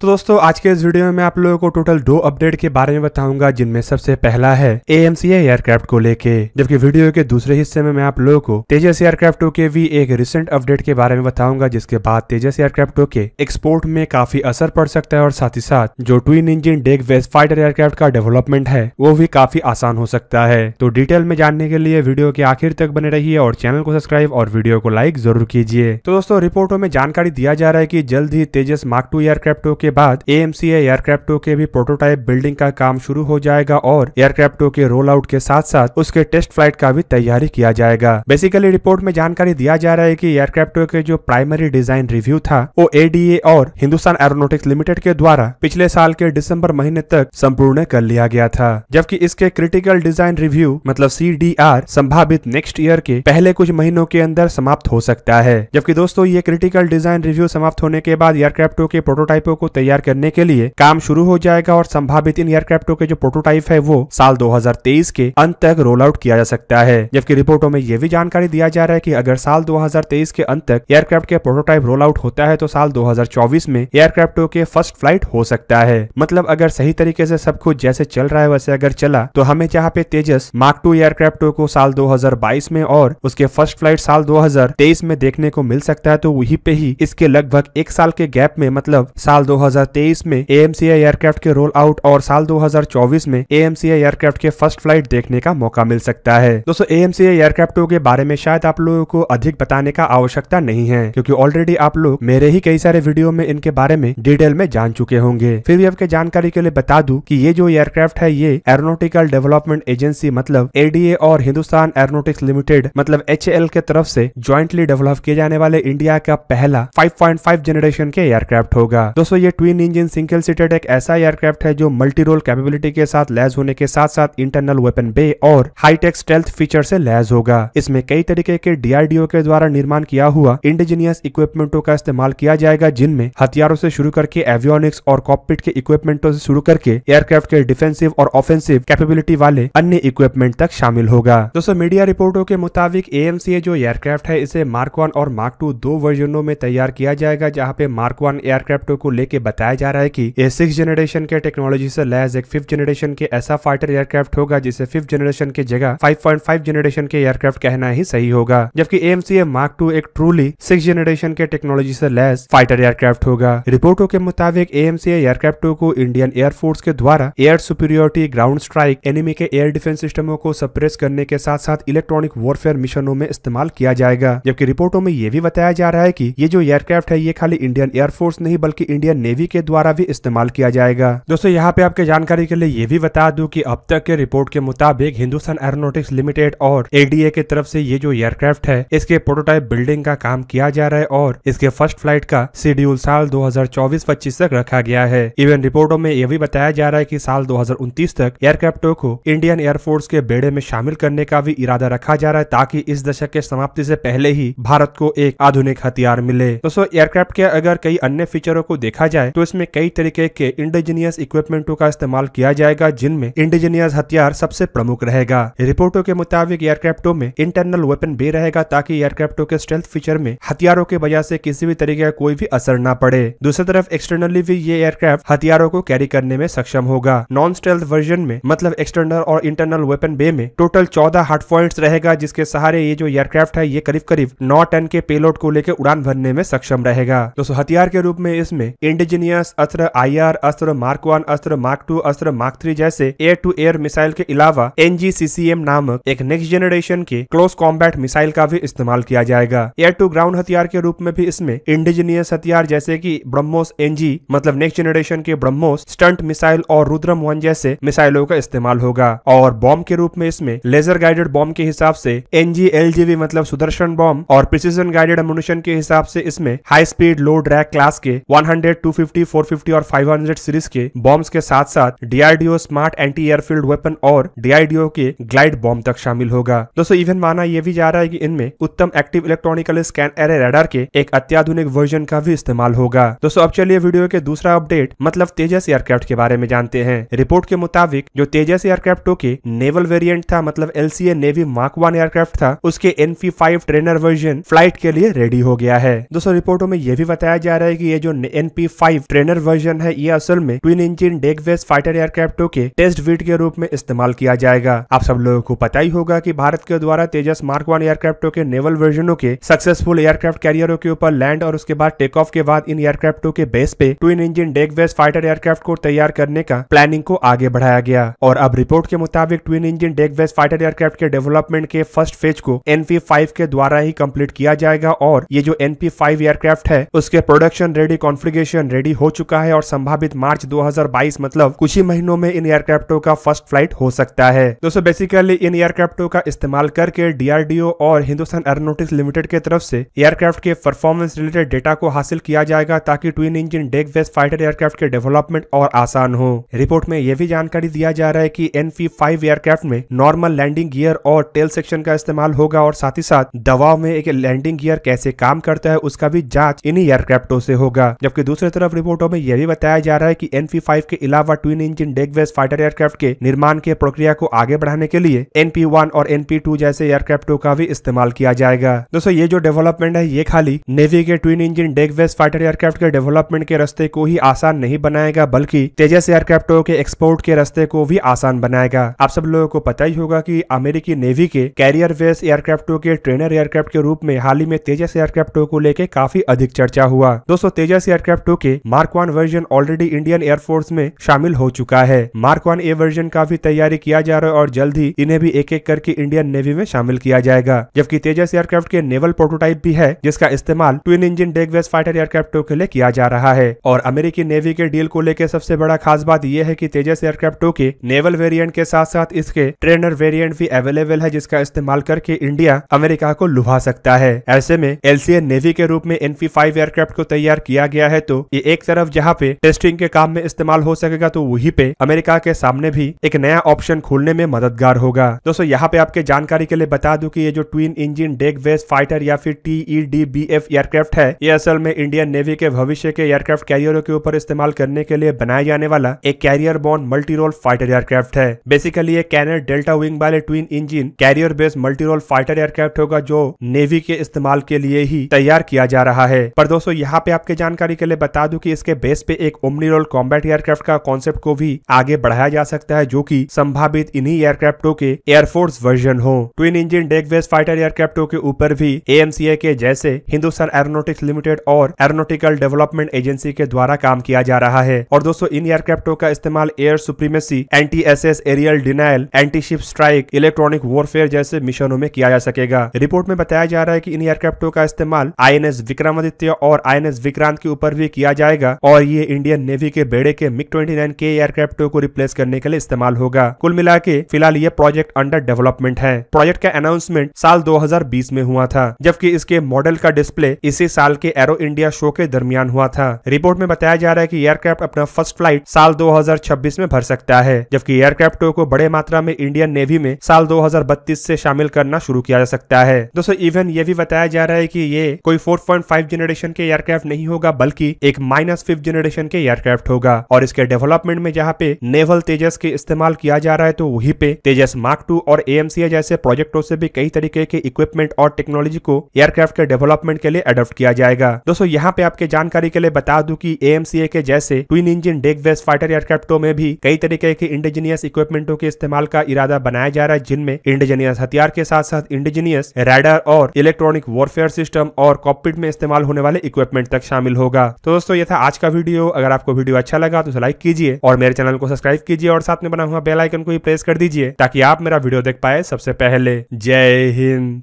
तो दोस्तों आज के इस वीडियो में मैं आप लोगों को टोटल 2 अपडेट के बारे में बताऊंगा, जिनमें सबसे पहला है AMCA एयरक्राफ्ट को लेके, जबकि वीडियो के दूसरे हिस्से में मैं आप लोगों को तेजस एयरक्राफ्ट के भी एक रिसेंट अपडेट के बारे में बताऊंगा, जिसके बाद तेजस एयरक्राफ्ट के एक्सपोर्ट में काफी असर पड़ सकता है और साथ ही साथ जो twin engine deck based fighter aircraft का डेवलपमेंट है वो भी काफी आसान हो सकता है। तो डिटेल में जानने के लिए वीडियो के आखिर तक बने रहिए और चैनल को सब्सक्राइब और वीडियो को लाइक जरूर कीजिए। तो दोस्तों रिपोर्टों में जानकारी दिया जा रहा है कि जल्द ही तेजस मार्क 2 एयरक्राफ्ट के बाद AMCA एयरक्राफ्ट के भी प्रोटोटाइप बिल्डिंग का काम शुरू हो जाएगा और एयरक्राफ्ट के रोल आउट के साथ साथ उसके टेस्ट फ्लाइट का भी तैयारी किया जाएगा। बेसिकली रिपोर्ट में जानकारी दिया जा रहा है कि एयरक्राफ्ट के जो प्राइमरी डिजाइन रिव्यू था वो ADA और हिंदुस्तान एरोनॉटिक्स लिमिटेड के द्वारा पिछले साल के दिसंबर महीने तक संपूर्ण कर लिया गया था, जबकि इसके क्रिटिकल डिजाइन रिव्यू मतलब CDR संभावित नेक्स्ट ईयर के पहले कुछ महीनों के अंदर समाप्त हो सकता है। जबकि दोस्तों ये क्रिटिकल डिजाइन रिव्यू समाप्त होने के बाद एयरक्राफ्ट के प्रोटोटाइपों को तैयार करने के लिए काम शुरू हो जाएगा और संभावित इन एयरक्राफ्टों के जो प्रोटोटाइप है वो साल 2023 के अंत तक रोल आउट किया जा सकता है। जबकि रिपोर्टों में यह भी जानकारी दिया जा रहा है कि अगर साल 2023 के अंत तक एयरक्राफ्ट के प्रोटोटाइप रोल आउट होता है तो साल 2024 में एयरक्राफ्टों के फर्स्ट फ्लाइट हो सकता है। मतलब अगर सही तरीके से सब कुछ जैसे चल रहा है वैसे अगर चला तो हमें जहाँ पे तेजस मार्क 2 एयरक्राफ्ट को साल 2022 में और उसके फर्स्ट फ्लाइट साल 2023 में देखने को मिल सकता है, तो वहीं पे ही इसके लगभग एक साल के गैप में मतलब साल 2023 में AMCA एयरक्राफ्ट के रोल आउट और साल 2024 में AMCA एयरक्राफ्ट के फर्स्ट फ्लाइट देखने का मौका मिल सकता है। दोस्तों AMCA एयरक्राफ्टों के बारे में शायद आप लोगों को अधिक बताने का आवश्यकता नहीं है, क्योंकि ऑलरेडी आप लोग मेरे ही कई सारे वीडियो में इनके बारे में डिटेल में जान चुके होंगे। फिर भी आपके जानकारी के लिए बता दूं कि ये जो एयरक्राफ्ट है ये एरोनॉटिकल डेवलपमेंट एजेंसी मतलब ADA और हिंदुस्तान एरोनॉटिक्स लिमिटेड मतलब HAL के तरफ से ज्वाइंटली डेवलप किए जाने वाले इंडिया का पहला 5.5 जनरेशन के एयरक्राफ्ट होगा। दोस्तों ये ट्विन इंजन सिंगल सीटेड एक ऐसा एयरक्राफ्ट है जो मल्टी रोल कैपेबिलिटी के साथ लैस होने के साथ साथ इंटरनल वेपन बे और हाईटेक स्टेल्थ फीचर से लैस होगा। इसमें कई तरीके के DRDO के द्वारा निर्माण किया हुआ इंडिजिनियस इक्विपमेंटों का इस्तेमाल किया जाएगा, जिनमें हथियारों से शुरू करके एवियोनिक्स और कॉकपिट के इक्विपमेंटों से शुरू करके एयरक्राफ्ट के डिफेंसिव और ऑफेंसिव कैपेबिलिटी वाले अन्य इक्विपमेंट तक शामिल होगा। दोस्तों मीडिया रिपोर्टों के मुताबिक AMCA जो एयरक्राफ्ट है इसे मार्क 1 और मार्क 2 दो वर्जनों में तैयार किया जाएगा, जहां पे मार्क 1 एयरक्राफ्ट को लेके बताया जा रहा है कि ये 6th जनरेशन के टेक्नोलॉजी से लैस एक 5th जनरेशन के ऐसा फाइटर एयरक्राफ्ट होगा जिसे 5th जनरेशन के जगह 5.5 जनरेशन के एयरक्राफ्ट कहना ही सही होगा। जबकि AMCA मार्क 2 एक ट्रूली 6th जनरेशन के टेक्नोलॉजी से लैस फाइटर एयरक्राफ्ट होगा। रिपोर्टों के मुताबिक AMCA एयरक्राफ्ट को इंडियन एयरफोर्स के द्वारा air superiority, ground strike, enemy के एयर डिफेंस सिस्टमों को सप्रेस करने के साथ साथ इलेक्ट्रॉनिक वॉरफेयर मिशनों में इस्तेमाल किया जाएगा। जबकि रिपोर्टों में यह भी बताया जा रहा है कि ये जो एयरक्राफ्ट है ये खाली इंडियन एयरफोर्स नहीं बल्कि इंडियन नेवी के द्वारा भी इस्तेमाल किया जाएगा। दोस्तों यहाँ पे आपके जानकारी के लिए ये भी बता दूं कि अब तक के रिपोर्ट के मुताबिक हिंदुस्तान एरोनॉटिक्स लिमिटेड और ADA के तरफ से ये जो एयरक्राफ्ट है इसके प्रोटोटाइप बिल्डिंग का काम किया जा रहा है और इसके फर्स्ट फ्लाइट का शेड्यूल साल 2024-25 तक रखा गया है। इवन रिपोर्टों में यह भी बताया जा रहा है कि साल 2029 तक एयरक्राफ्टों को इंडियन एयरफोर्स के बेड़े में शामिल करने का भी इरादा रखा जा रहा है, ताकि इस दशक के समाप्ति से पहले ही भारत को एक आधुनिक हथियार मिले। दोस्तों एयरक्राफ्ट के अगर कई अन्य फीचरों को देखा जाए तो इसमें कई तरीके के इंडिजिनियस इक्विपमेंटों का इस्तेमाल किया जाएगा, जिनमें इंडिजिनियस हथियार सबसे प्रमुख रहेगा। रिपोर्टों के मुताबिक एयरक्राफ्टों में इंटरनल वेपन बे रहेगा, ताकि एयरक्राफ्टों के स्टेल्थ फीचर में हथियारों की वजह से किसी भी तरीके का कोई भी असर ना पड़े। दूसरी तरफ एक्सटर्नली भी ये एयरक्राफ्ट हथियारों को कैरी करने में सक्षम होगा। नॉन स्टेल्थ वर्जन में मतलब एक्सटर्नल और इंटरनल वेपन बे में टोटल 14 हार्ड पॉइंट्स रहेगा, जिसके सहारे ये जो एयरक्राफ्ट है ये करीब करीब 9 टन के पेलोड को लेकर उड़ान भरने में सक्षम रहेगा। दोस्तों हथियार के रूप में इसमें इंडिजिनियस अस्त्र, IR अस्त्र, मार्क 1 अस्त्र, मार्क 2 अस्त्र, मार्क 3 जैसे एयर टू एयर मिसाइल के अलावा NGCCM नामक एक नेक्स्ट जनरेशन के क्लोज कॉम्बैट मिसाइल का भी इस्तेमाल किया जाएगा। एयर टू ग्राउंड हथियार के रूप में भी इसमें इंडिजिनियस हथियार जैसे कि ब्रह्मोस NG मतलब नेक्स्ट जनरेशन के ब्रह्मोस स्टंट मिसाइल और रुद्रम 1 जैसे मिसाइलों का इस्तेमाल होगा। और बॉम्ब के रूप में इसमें लेजर गाइडेड बॉम्ब के हिसाब से NG-LGV मतलब सुदर्शन बॉम्ब और प्रिसीजन गाइडेड एमुनिशन के हिसाब से इसमें हाई स्पीड लो ड्रैग क्लास के 100, 250, 450 और 500 सीरीज के बॉम्ब्स के साथ साथ DRDO smart anti airfield weapon और DRDO के ग्लाइड बॉम्ब तक शामिल होगा। दोस्तों इवन माना यह भी जा रहा है कि इनमें उत्तम active electronical scan array radar के एक अत्याधुनिक वर्जन का भी इस्तेमाल होगा। दोस्तों अब चलिए वीडियो के दूसरा अपडेट मतलब तेजस एयरक्राफ्ट के बारे में जानते हैं। रिपोर्ट के मुताबिक जो तेजस एयरक्राफ्ट के नेवल वेरिएंट था मतलब LCA नेवी मार्क 1 एयरक्राफ्ट था उसके NP5 ट्रेनर वर्जन फ्लाइट के लिए रेडी हो गया है। दोस्तों रिपोर्टों में यह भी बताया जा रहा है कि ये जो NP5 MP5 ट्रेनर वर्जन है, ये असल में twin engine deck based fighter एयरक्राफ्टों के टेस्ट वेट के रूप में इस्तेमाल किया जाएगा। आप सब लोगों को पता ही होगा कि भारत के द्वारा तेजस मार्क 1 एयरक्राफ्टों के नेवल वर्जनों के सक्सेसफुल एयरक्राफ्ट कैरियरों के ऊपर लैंड और उसके बाद टेक ऑफ के बाद इन एयरक्राफ्टों के बेस पे twin engine deck based fighter aircraft को तैयार करने का प्लानिंग को आगे बढ़ाया गया। और अब रिपोर्ट के मुताबिक twin engine deck based fighter aircraft के डेवलपमेंट के फर्स्ट फेज को NP5 के द्वारा ही कंप्लीट किया जाएगा और ये जो NP5 एयरक्राफ्ट है उसके प्रोडक्शन रेडी कॉन्फ़िगरेशन रेडी हो चुका है और संभावित मार्च 2022 मतलब कुछ ही महीनों में इन एयरक्राफ्टों का फर्स्ट फ्लाइट हो सकता है। दोस्तों बेसिकली इन एयरक्राफ्टों का इस्तेमाल करके DRDO और हिंदुस्तान एरोनॉटिक्स लिमिटेड के तरफ से एयरक्राफ्ट के परफॉर्मेंस रिलेटेड डेटा को हासिल किया जाएगा ताकि twin engine deck based fighter aircraft के डेवलपमेंट और आसान हो। रिपोर्ट में यह भी जानकारी दिया जा रहा है कि NP5 एयरक्राफ्ट में नॉर्मल लैंडिंग गियर और टेल सेक्शन का इस्तेमाल होगा और साथ ही साथ दबाव में एक लैंडिंग गियर कैसे काम करता है उसका भी जांच इन्हीं एयरक्राफ्टों से होगा। जबकि दूसरी तरफ रिपोर्टों में यह भी बताया जा रहा है कि NP5 के अलावा twin engine deck based fighter aircraft के निर्माण के प्रक्रिया को आगे बढ़ाने के लिए NP1 और NP2 जैसे एयरक्राफ्टों का भी इस्तेमाल किया जाएगा। दोस्तों ये जो डेवलपमेंट है ये खाली नेवी के twin engine deck based fighter aircraft के डेवलपमेंट के रास्ते को ही आसान नहीं बनाएगा बल्कि तेजस एयरक्राफ्टों के एक्सपोर्ट के रास्ते को भी आसान बनाएगा। आप सब लोगों को पता ही होगा कि अमेरिकी नेवी के कैरियर बेस्ड एयरक्राफ्टों के ट्रेनर एयरक्राफ्ट के रूप में हाल ही में तेजस एयरक्राफ्टों को लेकर काफी अधिक चर्चा हुआ। दोस्तों तेजस एयरक्राफ्टों के mark 1 version already Indian air force में शामिल हो चुका है। मार्क 1 ए वर्जन का भी तैयारी किया जा रहा है और जल्द ही इन्हें भी एक एक करके इंडियन नेवी में शामिल किया जाएगा। जबकि तेजस एयरक्राफ्ट के नेवल प्रोटोटाइप भी है जिसका इस्तेमाल twin engine deck based fighter एयरक्राफ्टों के लिए किया जा रहा है। और अमेरिकी नेवी के डील को लेकर सबसे बड़ा खास बात यह है कि तेजस एयरक्राफ्टों के नेवल वेरिएंट के साथ साथ इसके ट्रेनर वेरिएंट भी अवेलेबल है जिसका इस्तेमाल करके इंडिया अमेरिका को लुभा सकता है। ऐसे में LCA नेवी के रूप में NP5 एयरक्राफ्ट को तैयार किया गया है तो ये एक तरफ जहां पे टेस्टिंग के काम में इस्तेमाल हो सकेगा तो वहीं पे अमेरिका के सामने भी एक नया ऑप्शन खोलने में मददगार होगा। दोस्तों यहाँ पे आपके जानकारी के लिए बता दूं कि ये जो twin engine deck based fighter या फिर TEDBF एयरक्राफ्ट है ये असल में इंडियन नेवी के भविष्य के एयरक्राफ्ट कैरियरों के ऊपर इस्तेमाल करने के लिए बनाया जाने वाला एक carrier borne multi role fighter aircraft है। बेसिकली ये कैनन डेल्टा विंग वाले twin engine carrier based multi role fighter aircraft होगा जो नेवी के इस्तेमाल के लिए ही तैयार किया जा रहा है। पर दोस्तों यहाँ पे आपके जानकारी के लिए बता दूं कि इसके बेस पे एक ओमनी रोल कॉम्बैट एयरक्राफ्ट का कॉन्सेप्ट को भी आगे बढ़ाया जा सकता है जो कि संभावित इन्हीं एयरक्राफ्टों के एयरफोर्स वर्जन हो। Twin engine deck based fighter एयरक्राफ्टों के ऊपर भी AMCA के जैसे हिंदुस्तान एरोनॉटिक्स लिमिटेड और एरोनॉटिकल डेवलपमेंट एजेंसी के द्वारा काम किया जा रहा है। और दोस्तों इन एयरक्राफ्टों का इस्तेमाल air supremacy, anti access aerial denial, anti ship strike, electronic warfare जैसे मिशनों में किया जा सकेगा। रिपोर्ट में बताया जा रहा है कि इन एयरक्राफ्टों का इस्तेमाल INS विक्रमादित्य और INS विक्रांत के ऊपर भी किया जाएगा और ये इंडियन नेवी के बेड़े के MiG-29K एयरक्राफ्टों को रिप्लेस करने के लिए इस्तेमाल होगा। कुल मिला के फिलहाल ये प्रोजेक्ट अंडर डेवलपमेंट है। प्रोजेक्ट का अनाउंसमेंट साल 2020 में हुआ था जबकि इसके मॉडल का डिस्प्ले इसी साल के एरो इंडिया शो के दरमियान हुआ था। रिपोर्ट में बताया जा रहा है कि एयरक्राफ्ट अपना फर्स्ट फ्लाइट साल 2026 में भर सकता है जबकि एयरक्राफ्टों को बड़े मात्रा में इंडियन नेवी में साल 2032 से शामिल करना शुरू किया जा सकता है। दोस्तों इवन ये भी बताया जा रहा है कि ये कोई 4.5 जनरेशन के एयरक्राफ्ट नहीं होगा बल्कि एक -5 जनरेशन के एयरक्राफ्ट होगा और इसके डेवलपमेंट में जहाँ पे नेवल तेजस के इस्तेमाल किया जा रहा है तो वहीं पे तेजस मार्क 2 और AMCA जैसे प्रोजेक्टों से भी कई तरीके के इक्विपमेंट और टेक्नोलॉजी को एयरक्राफ्ट के डेवलपमेंट के लिए अडॉप्ट किया जाएगा। दोस्तों यहाँ पे आपके जानकारी के लिए बता दूं कि AMCA के जैसे twin engine deck based fighter एयरक्राफ्टों में भी कई तरीके के इंडिजीनियस इक्विपमेंटों के इस्तेमाल का इरादा बनाया जा रहा है जिनमें इंडिजीनियस हथियार के साथ साथ इंडिजीनियस रैडार और इलेक्ट्रॉनिक वॉरफेयर सिस्टम और कॉकपिट में इस्तेमाल होने वाले इक्विपमेंट तक शामिल होगा। तो दोस्तों ये था आज का वीडियो। अगर आपको वीडियो अच्छा लगा तो लाइक कीजिए और मेरे चैनल को सब्सक्राइब कीजिए और साथ में बना हुआ बेल आइकन को भी प्रेस कर दीजिए ताकि आप मेरा वीडियो देख पाए सबसे पहले। जय हिंद।